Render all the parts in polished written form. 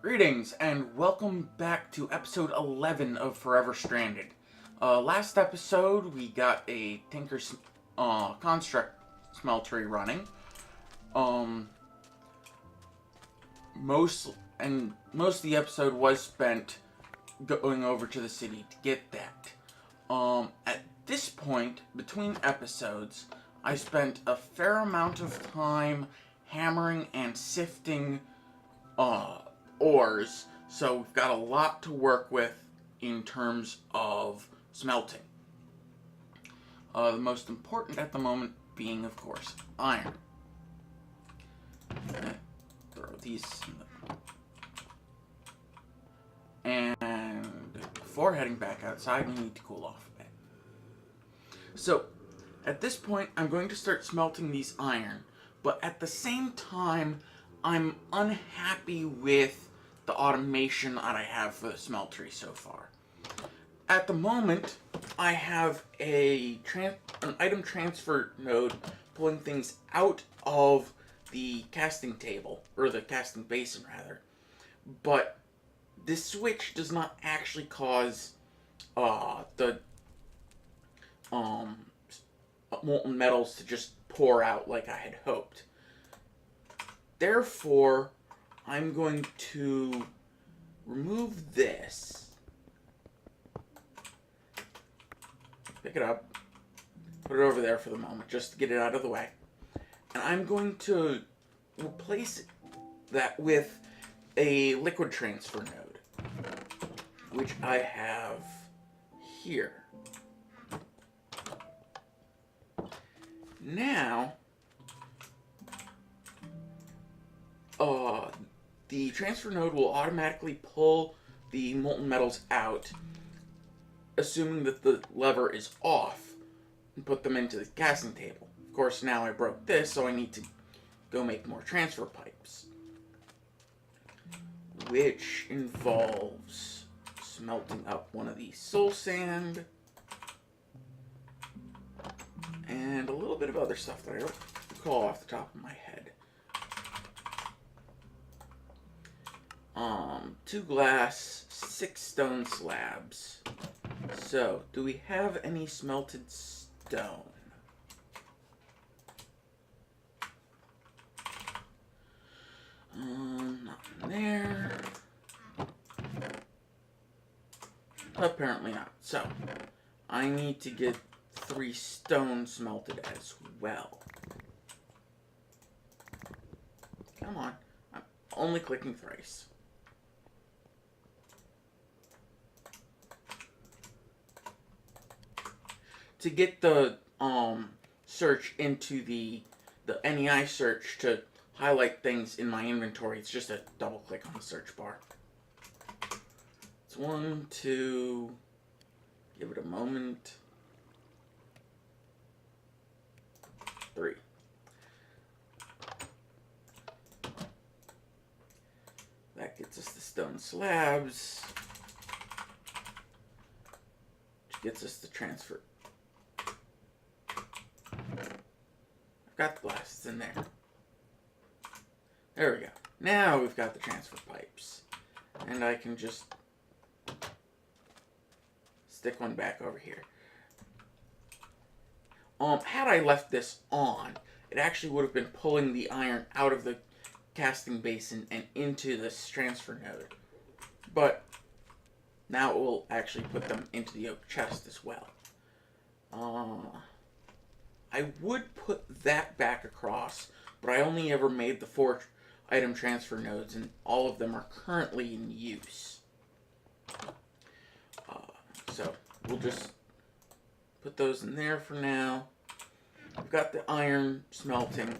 Greetings and welcome back to episode 11 of Forever Stranded. Last episode we got a Tinker construct smeltery running. Most of the episode was spent going over to the city to get that. At this point, between episodes, I spent a fair amount of time hammering and sifting ores, so we've got a lot to work with in terms of smelting. The most important at the moment being, of course, iron. Throw these in and before heading back outside, we need to cool off a bit. So, at this point, I'm going to start smelting these iron, but at the same time, I'm unhappy with the automation that I have for the smeltery so far. At the moment, I have an item transfer node pulling things out of the casting table, or the casting basin rather, but this switch does not actually cause the molten metals to just pour out like I had hoped. Therefore, I'm going to remove this, pick it up, put it over there for the moment just to get it out of the way, and I'm going to replace that with a liquid transfer node, which I have here. Now, the transfer node will automatically pull the molten metals out, assuming that the lever is off, and put them into the casting table. Of course, now I broke this, so I need to go make more transfer pipes, which involves smelting up one of these soul sand, and a little bit of other stuff that I don't recall off the top of my head. 2 glass, 6 stone slabs. So, do we have any smelted stone? Nothing there. Apparently not. So, I need to get 3 stone smelted as well. Come on. I'm only clicking thrice. To get the search into the NEI search to highlight things in my inventory, it's just a double click on the search bar. It's 1, 2, give it a moment, 3. That gets us the stone slabs, which gets us the transfer. I've got the blasts in there. There we go. Now we've got the transfer pipes. And I can just stick one back over here. Had I left this on, it actually would have been pulling the iron out of the casting basin and into this transfer node. But now it will actually put them into the oak chest as well. I would put that back across, but I only ever made the 4 item transfer nodes, and all of them are currently in use. So we'll just put those in there for now. I've got the iron smelting.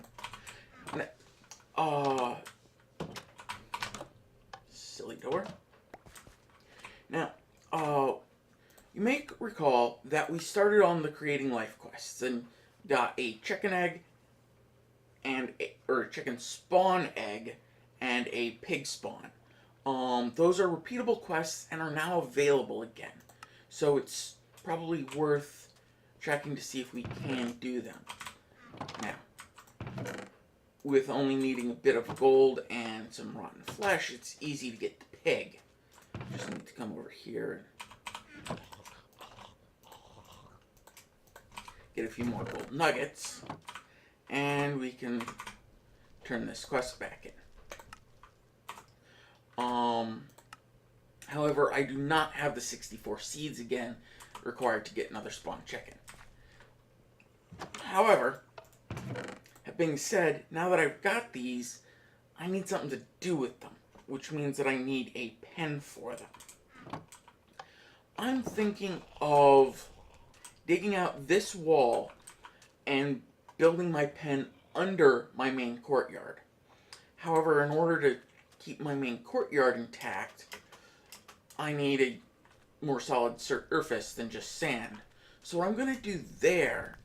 Silly door. Now, you may recall that we started on the creating life quests and got a chicken egg and a chicken spawn egg and a pig spawn. Those are repeatable quests and are now available again. So it's probably worth checking to see if we can do them. Now, with only needing a bit of gold and and some rotten flesh, it's easy to get the pig. Just need to come over here and get a few more gold nuggets, and we can turn this quest back in. However, I do not have the 64 seeds again required to get another spawn chicken. However, that being said, now that I've got these, I need something to do with them, which means that I need a pen for them. I'm thinking of digging out this wall and building my pen under my main courtyard. However, in order to keep my main courtyard intact, I need a more solid surface than just sand. So what I'm going to do there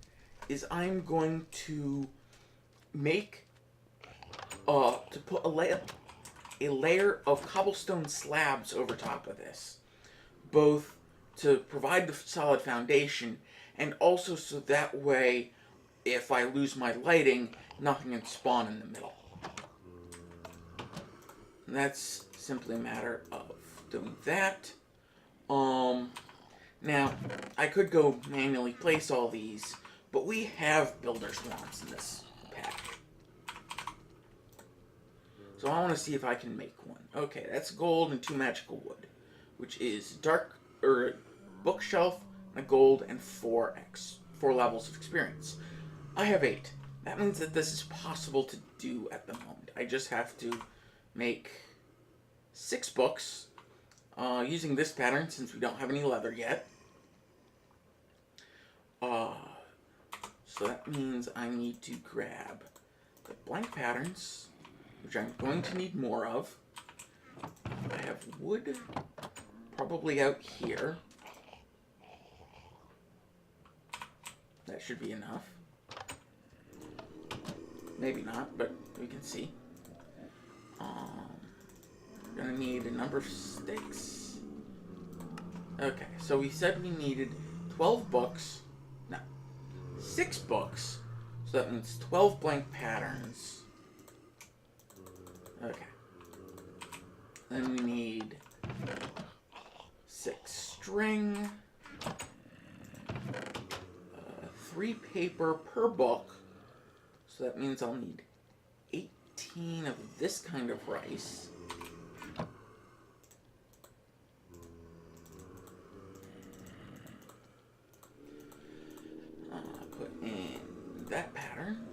is I'm going to make, to put a layer of cobblestone slabs over top of this. Both to provide the solid foundation, and also so that way, if I lose my lighting, nothing can spawn in the middle. And that's simply a matter of doing that. Now, I could go manually place all these, but we have builder's wands in this pack. So I want to see if I can make one. Okay, that's gold and 2 magical wood, which is bookshelf, a gold, and 4 levels of experience. I have 8. That means that this is possible to do at the moment. I just have to make 6 books using this pattern since we don't have any leather yet. So that means I need to grab the blank patterns, which I'm going to need more of. I have wood probably out here. That should be enough. Maybe not, but we can see. We're gonna need a number of sticks. Okay, so we said we needed 12 books. No, 6 books. So that means 12 blank patterns. Okay. Then we need 6 string. 3 paper per book. So that means I'll need 18 of this kind of rice. Put in that pattern,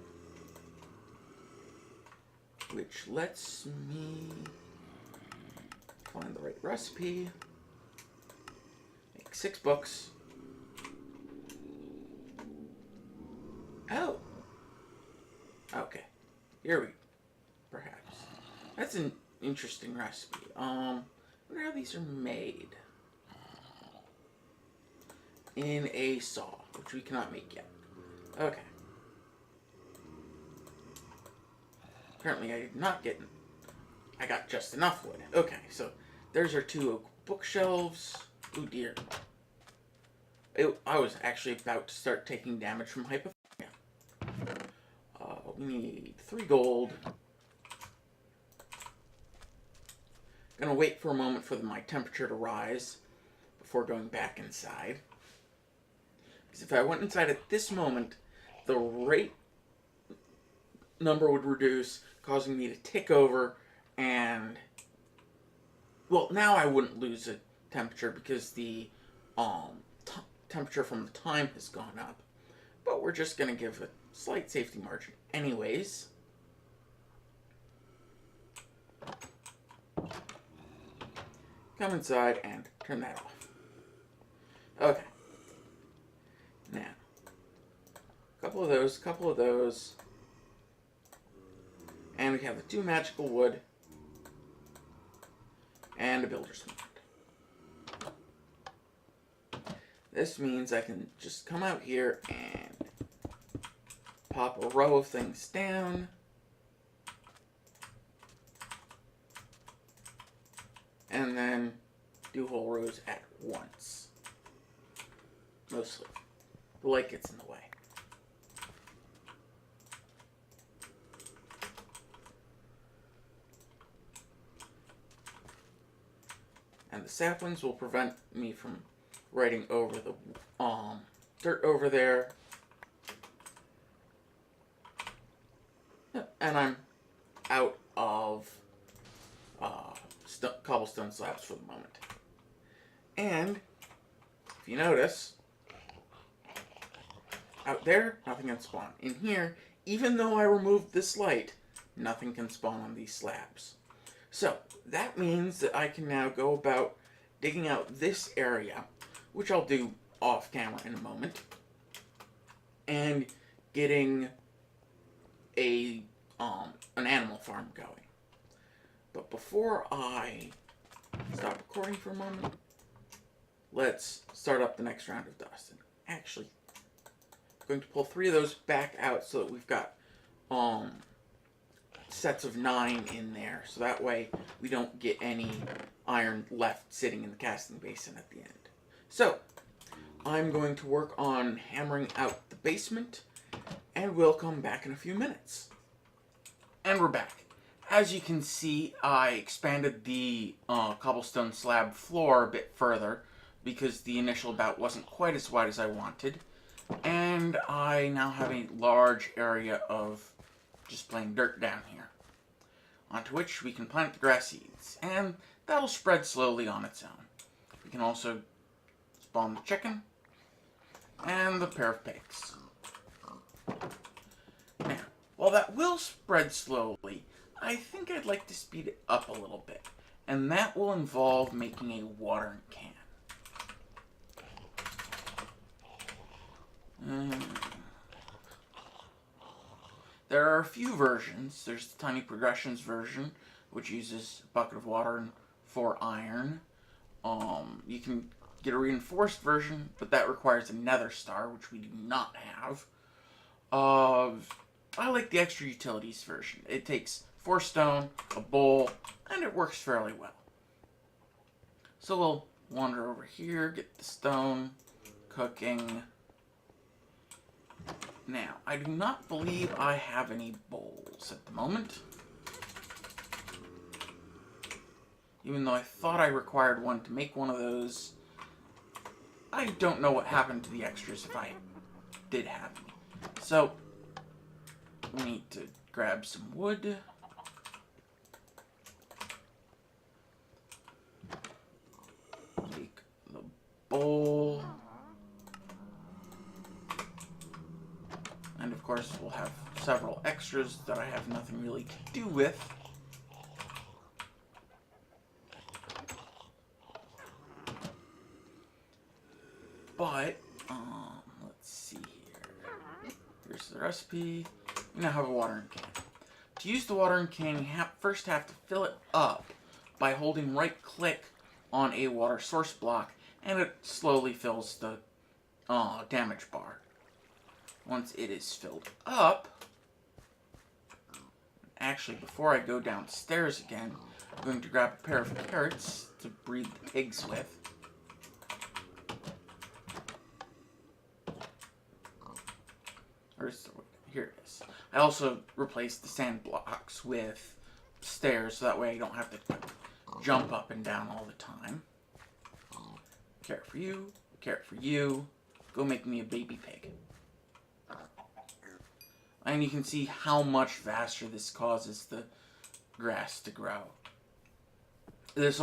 which lets me find the right recipe, make 6 books. Oh. Okay. Here we go. Perhaps. That's an interesting recipe. I wonder how these are made. In a saw, which we cannot make yet. Okay. Apparently I did not get... I got just enough wood. Okay, so there's our 2 oak bookshelves. Oh dear. I was actually about to start taking damage from hypothermia. We need 3 gold. Gonna wait for a moment for my temperature to rise before going back inside. Because if I went inside at this moment, the rate number would reduce, causing me to tick over, and... well, now I wouldn't lose a temperature because the temperature from the time has gone up. But we're just gonna give a slight safety margin anyways. Come inside and turn that off. Okay. Now, couple of those. And we have the 2 magical wood and a builder's wand. This means I can just come out here and pop a row of things down. And then do whole rows at once. Mostly. The light gets in the way. And the saplings will prevent me from riding over the dirt over there. And I'm out of cobblestone slabs for the moment. And if you notice, out there, nothing can spawn. In here, even though I removed this light, nothing can spawn on these slabs. So that means that I can now go about digging out this area, which I'll do off camera in a moment, and getting an animal farm going. But before I stop recording for a moment, let's start up the next round of dust. And actually, I'm going to pull 3 of those back out so that we've got sets of 9 in there, so that way we don't get any iron left sitting in the casting basin at the end. So I'm going to work on hammering out the basement, and we'll come back in a few minutes. And we're back. As you can see, I expanded the cobblestone slab floor a bit further because the initial bout wasn't quite as wide as I wanted. And I now have a large area of just plain dirt down here, onto which we can plant the grass seeds, and that'll spread slowly on its own. We can also spawn the chicken and the pair of pigs. Now, while that will spread slowly, I think I'd like to speed it up a little bit, and that will involve making a watering can. There are a few versions. There's the Tiny Progressions version, which uses a bucket of water and 4 iron. You can get a reinforced version, but that requires a nether star, which we do not have. I like the extra utilities version. It takes 4 stone, a bowl, and it works fairly well. So we'll wander over here, get the stone cooking. Now, I do not believe I have any bowls at the moment. Even though I thought I required one to make one of those, I don't know what happened to the extras if I did have any. So, we need to grab some wood. Take the bowl. And of course, we'll have several extras that I have nothing really to do with. But, let's see here. Here's the recipe. We now have a watering can. To use the watering can, you first have to fill it up by holding right click on a water source block, and it slowly fills the damage bar. Once it is filled up, actually before I go downstairs again, I'm going to grab a pair of carrots to breed the pigs with. Here it is. I also replaced the sand blocks with stairs, so that way I don't have to jump up and down all the time. Carrot for you, carrot for you. Go make me a baby pig. And you can see how much faster this causes the grass to grow. This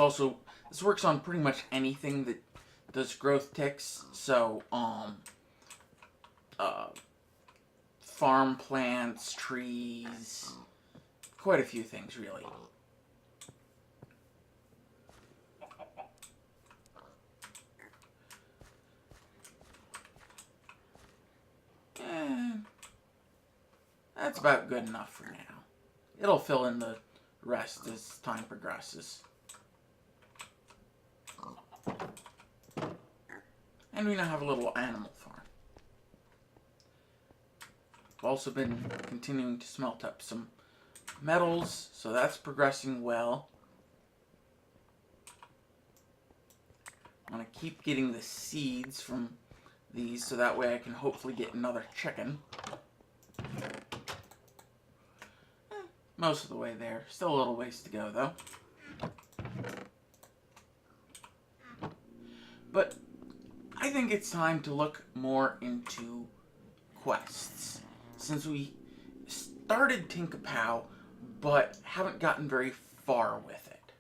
works on pretty much anything that does growth ticks. So, farm plants, trees, quite a few things really. That's about good enough for now. It'll fill in the rest as time progresses. And we now have a little animal farm. I've also been continuing to smelt up some metals, so that's progressing well. I want to keep getting the seeds from these, so that way I can hopefully get another chicken. Most of the way there. Still a little ways to go, though. But I think it's time to look more into quests, since we started Tinkapow, but haven't gotten very far with it.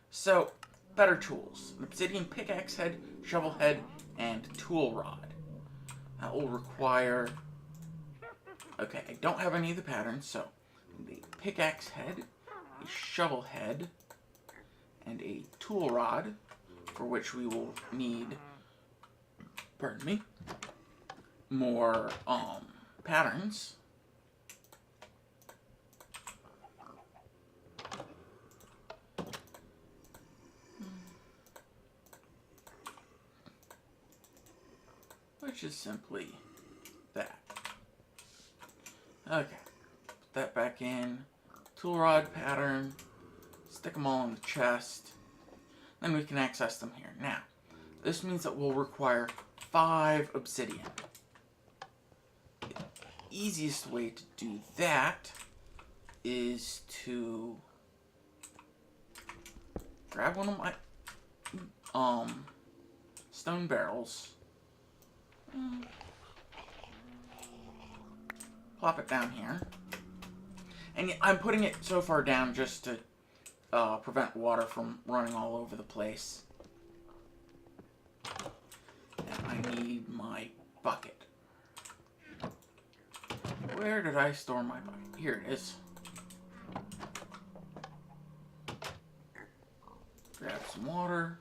So, better tools. An obsidian pickaxe head, shovel head, and tool rod. That will require... Okay, I don't have any of the patterns, so the pickaxe head, a shovel head, and a tool rod, for which we will need, pardon me, more patterns. Which is simply that. Okay, put that back in. Tool rod pattern. Stick them all in the chest. Then we can access them here. Now, this means that we'll require 5 obsidian. The easiest way to do that is to grab one of my stone barrels. Plop it down here. And I'm putting it so far down just to prevent water from running all over the place. And I need my bucket. Where did I store my bucket? Here it is. Grab some water.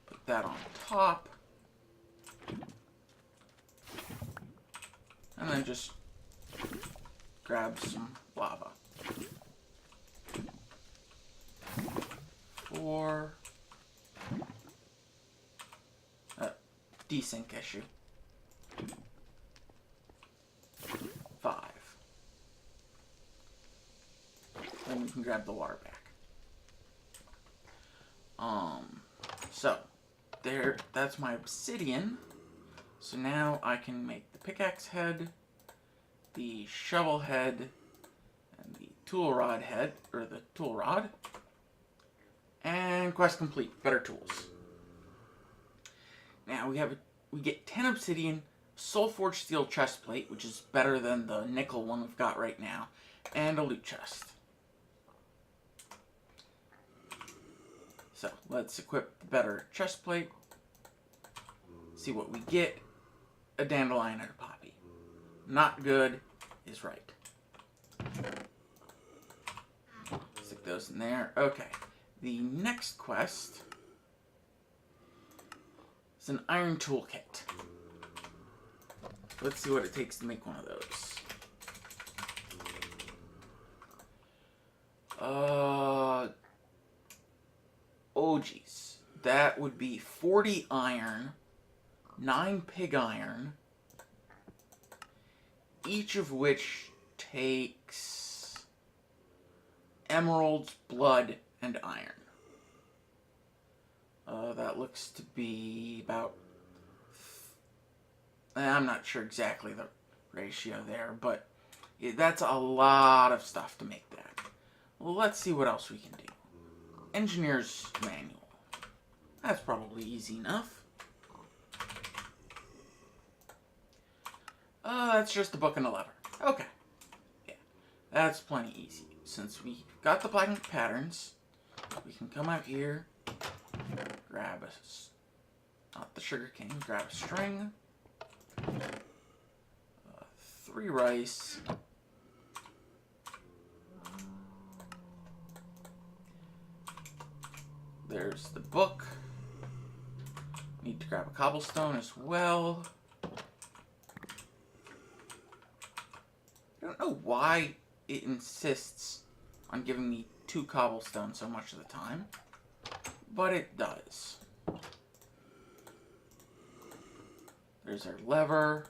Put that on top. And then just grab some lava. For desync issue. 5. Then we can grab the water back. So there, that's my obsidian. So now I can make the pickaxe head, the shovel head, and the tool rod head, or the tool rod. And quest complete. Better tools. Now we get 10 obsidian, soulforged steel chest plate, which is better than the nickel one we've got right now, and a loot chest. So let's equip the better chest plate. See what we get. A dandelion and a poppy. Not good is right. Stick those in there. Okay. The next quest is an iron toolkit. Let's see what it takes to make one of those. Oh geez. That would be 40 iron, 9 pig iron, each of which takes emeralds, blood, and iron. That looks to be about... I'm not sure exactly the ratio there, but that's a lot of stuff to make that. Well, let's see what else we can do. Engineer's manual. That's probably easy enough. That's just a book and a lever. Okay. Yeah, that's plenty easy. Since we got the blank patterns, we can come out here, grab not the sugar cane, grab a string, 3 rice, there's the book. Need to grab a cobblestone as well. I don't know why it insists on giving me 2 cobblestone so much of the time, but it does. There's our lever.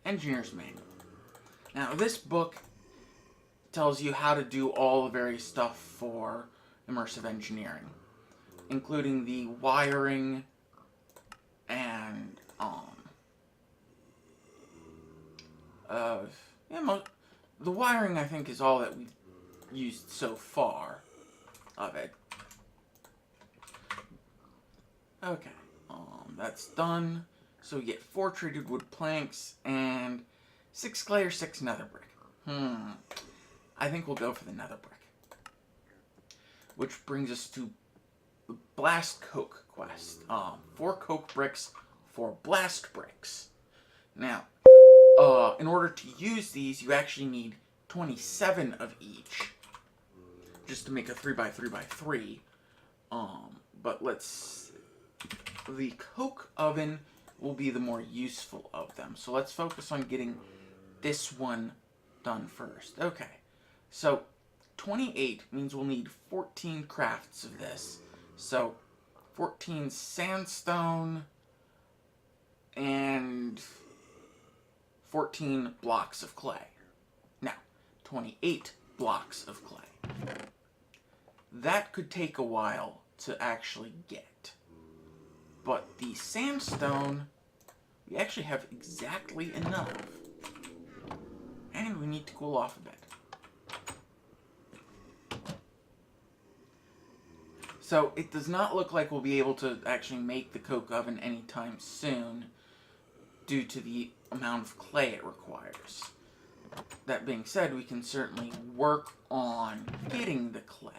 Engineer's manual. Now this book tells you how to do all the various stuff for immersive engineering, including the wiring and the wiring, I think, is all that we've used so far of it. Okay, That's done. So we get 4 treated wood planks and 6 clay or 6 nether brick. I think we'll go for the nether brick. Which brings us to the blast coke quest. 4 coke bricks, 4 blast bricks. Now, in order to use these, you actually need 27 of each, just to make a 3x3x3. But the coke oven will be the more useful of them. So let's focus on getting this one done first. Okay, so 28 means we'll need 14 crafts of this. So 14 sandstone and 14 blocks of clay. Now, 28 blocks of clay. That could take a while to actually get. But the sandstone, we actually have exactly enough. And we need to cool off a bit. So it does not look like we'll be able to actually make the coke oven anytime soon due to the amount of clay it requires. That being said, we can certainly work on getting the clay.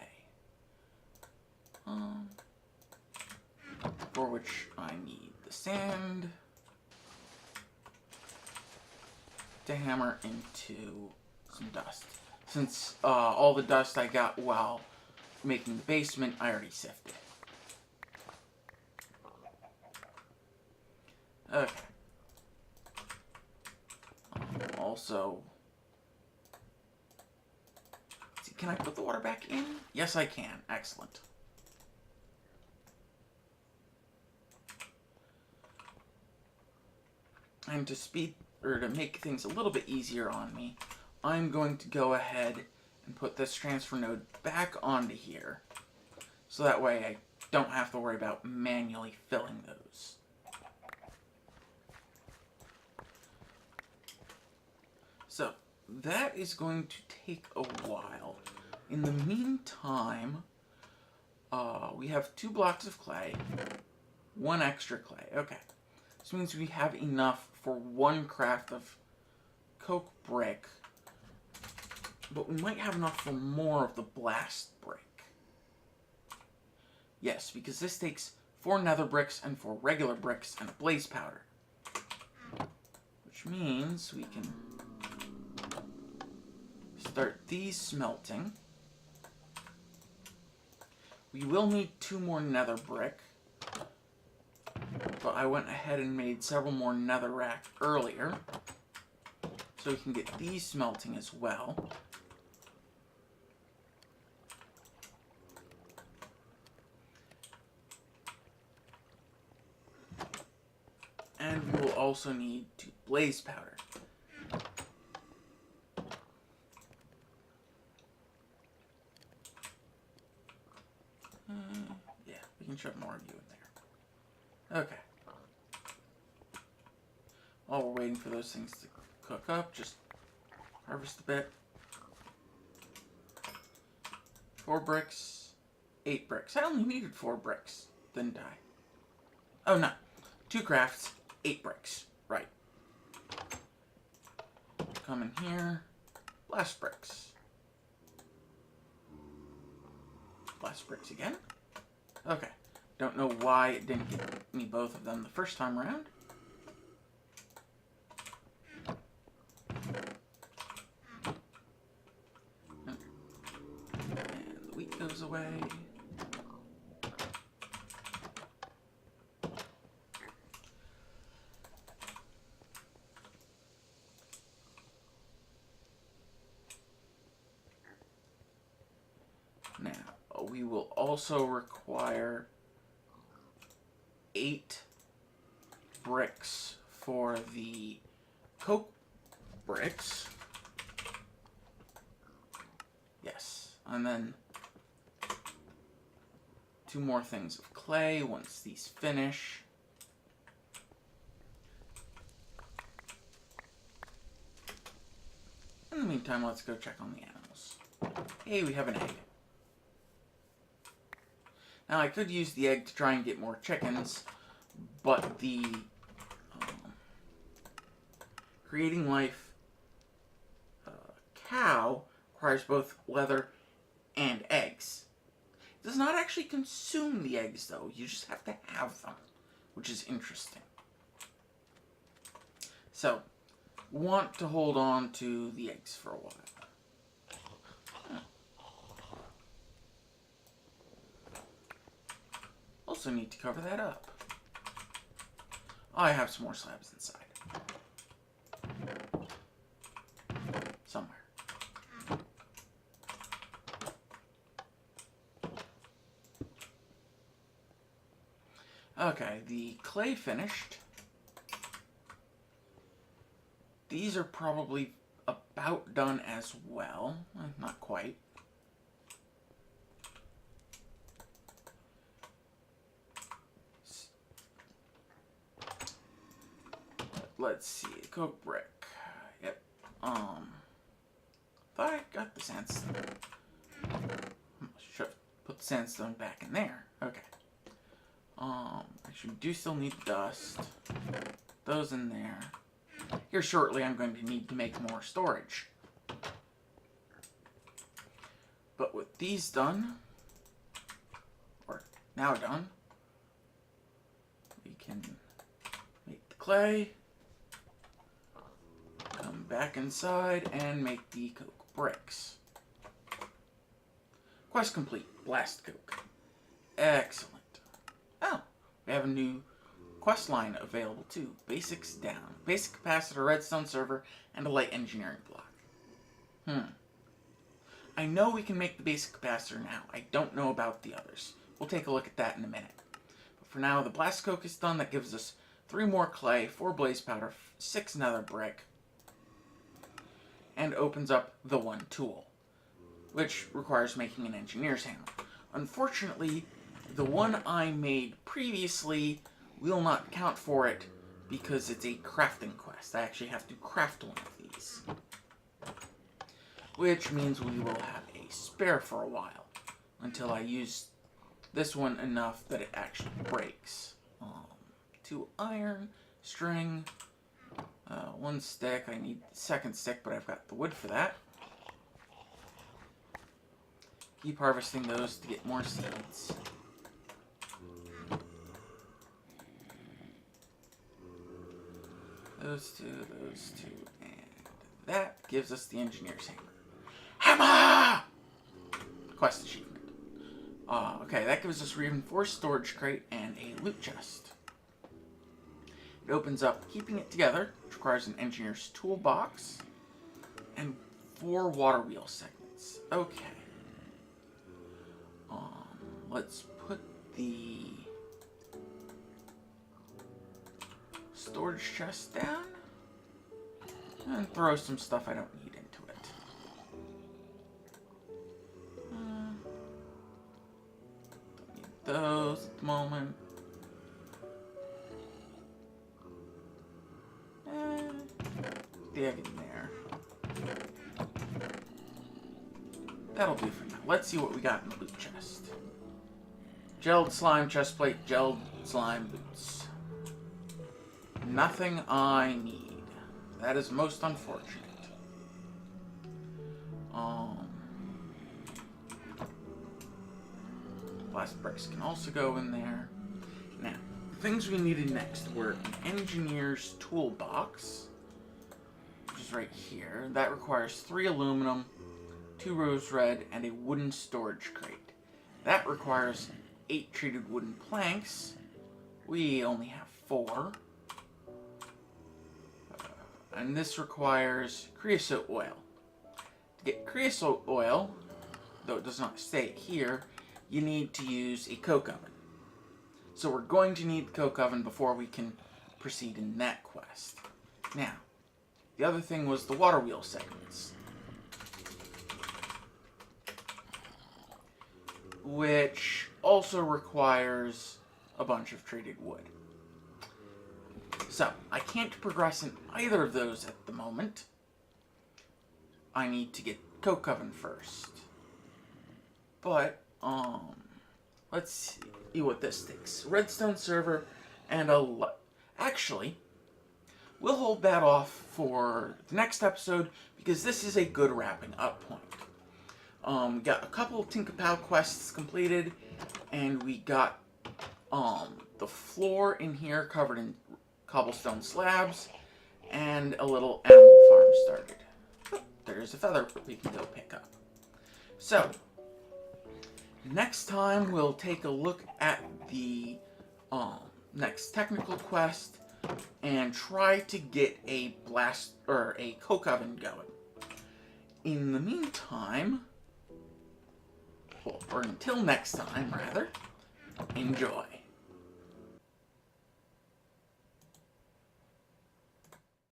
For which I need the sand to hammer into some dust. Since all the dust I got while making the basement, I already sifted. Okay. Also, can I put the water back in? Yes, I can. Excellent. And to make things a little bit easier on me, I'm going to go ahead and put this transfer node back onto here. So that way I don't have to worry about manually filling those. So that is going to take a while. In the meantime, we have 2 blocks of clay, 1 extra clay. Okay. This means we have enough for 1 craft of coke brick, but we might have enough for more of the blast brick. Yes, because this takes 4 nether bricks and 4 regular bricks and a blaze powder. Which means we can start these smelting. We will need 2 more nether brick. But I went ahead and made several more netherrack earlier. So we can get these smelting as well. And we will also need 2 blaze powder. Yeah, we can shove more of you in there. Okay. While we're waiting for those things to cook up, just harvest a bit. 4 bricks, 8 bricks. I only needed 4 bricks, didn't I? Oh no, 2 crafts, 8 bricks. Right. Come in here, blast bricks. Blast bricks again. Okay. Don't know why it didn't get me both of them the first time around. And the wheat goes away. Now, we will also require 8 bricks for the coke bricks. Yes, and then 2 more things of clay once these finish. In the meantime, let's go check on the animals. Hey, we have an egg. Now, I could use the egg to try and get more chickens, but the creating life cow requires both leather and eggs. It does not actually consume the eggs, though. You just have to have them, which is interesting. So, want to hold on to the eggs for a while. Also need to cover that up. I have some more slabs inside. Somewhere. Okay, the clay finished. These are probably about done as well. Not quite. Let's see, coke brick. Yep. Thought I got the sandstone. Should have put the sandstone back in there. Okay. Actually, we do still need dust. Those in there. Here shortly, I'm going to need to make more storage. But with these done, or now done, we can make the clay, come back inside, and make the coke bricks. Quest complete. Blast coke. Excellent. Oh, we have a new quest line available too. Basics down. Basic capacitor, redstone server, and a light engineering block. I know we can make the basic capacitor now. I don't know about the others. We'll take a look at that in a minute. But for now, the blast coke is done. That gives us 3 more clay, 4 blaze powder, 6 nether brick, and opens up the 1 tool, which requires making an engineer's hammer. Unfortunately, the one I made previously will not count for it because it's a crafting quest. I actually have to craft one of these, which means we will have a spare for a while until I use this one enough that it actually breaks. 2 iron, string, 1 stick. I need the 2nd stick, but I've got the wood for that. Keep harvesting those to get more seeds. Those two, and that gives us the engineer's hammer. Hammer! Quest achievement. Okay, that gives us reinforced storage crate and a loot chest. It opens up keeping it together, which requires an engineer's toolbox, and 4 water wheel segments. Okay. Let's put the storage chest down and throw some stuff I don't need into it. Don't need those at the moment. The egg in there. That'll do for now. Let's see what we got in the loot chest. Gelled slime chestplate, gelled slime boots. Nothing I need. That is most unfortunate. Blast bricks can also go in there. Now, the things we needed next were an engineer's toolbox, which is right here. That requires 3 aluminum, 2 rose red, and a wooden storage crate. That requires 8 treated wooden planks. We only have 4. And this requires creosote oil. To get creosote oil, though it does not state here, you need to use a coke oven. So we're going to need the coke oven before we can proceed in that quest. Now, the other thing was the water wheel segments, which also requires a bunch of treated wood. So, I can't progress in either of those at the moment. I need to get coke oven first. But, let's see what this takes. Redstone server and actually, we'll hold that off for the next episode because this is a good wrapping up point. We got a couple of Tinkapow quests completed, and we got the floor in here covered in cobblestone slabs, and a little animal farm started. Oh, there's a feather we can go pick up. So, next time we'll take a look at the next technical quest and try to get a coke oven going. In the meantime, or until next time, rather, enjoy.